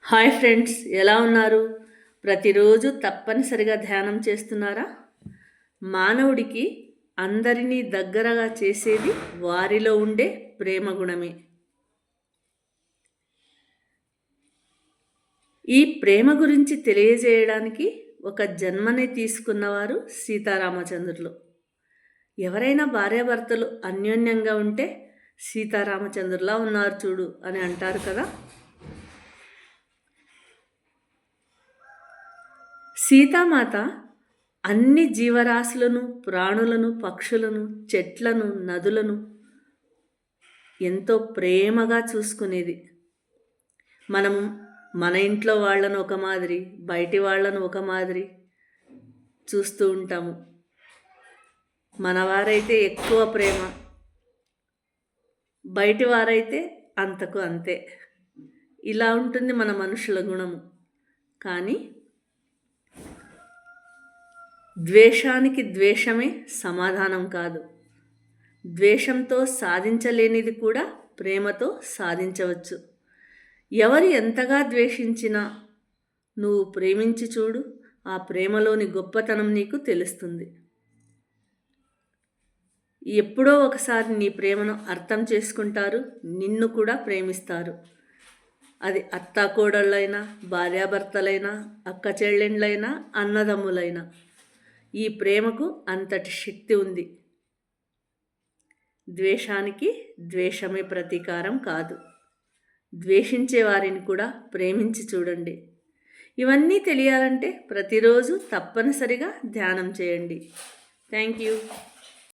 Hi friends, ఎలా ఉన్నారు? ప్రతిరోజు తప్పనిసరిగా ధ్యానం చేస్తున్నారా? మానవుడికి అందరినీ దగ్గరగా చేసేది వారిలో ఉండే ప్రేమ గుణమే. ఈ ప్రేమ గురించి తెలియజేయడానికి ఒక జన్మని తీసుకున్నవారు సీతారామచంద్రులు. ఎవరైనా భార్యాభర్తలు అన్యోన్యంగా ఉంటే సీతారామచంద్రులా ఉన్నారు చూడు అని అంటారు కదా. సీతామాత అన్ని జీవరాశులను, ప్రాణులను, పక్షులను, చెట్లను, నదులను ఎంతో ప్రేమగా చూసుకునేది. మనము మన ఇంట్లో వాళ్ళను ఒక మాదిరి, బయటి వాళ్ళను ఒక మాదిరి చూస్తూ ఉంటాము. మనవారైతే ఎక్కువ ప్రేమ, బయటి వారైతే అంతకు అంతే. ఇలా ఉంటుంది మన మనుషుల గుణము. కానీ ద్వేషానికి ద్వేషమే సమాధానం కాదు. ద్వేషంతో సాధించలేనిది కూడా ప్రేమతో సాధించవచ్చు. ఎవరు ఎంతగా ద్వేషించినా నువ్వు ప్రేమించి చూడు, ఆ ప్రేమలోని గొప్పతనం నీకు తెలుస్తుంది. ఎప్పుడో ఒకసారి నీ ప్రేమను అర్థం చేసుకుంటారు, నిన్ను కూడా ప్రేమిస్తారు. అది అత్తాకోడళ్ళైనా, భార్యాభర్తలైనా, అక్క చెల్లెండ్లైనా, అన్నదమ్ములైనా. ఈ ప్రేమకు అంతటి శక్తి ఉంది. ద్వేషానికి ద్వేషమే ప్రతీకారం కాదు. ద్వేషించే వారిని కూడా ప్రేమించి చూడండి. ఇవన్నీ తెలియాలంటే ప్రతిరోజు తప్పనిసరిగా ధ్యానం చేయండి. Thank you.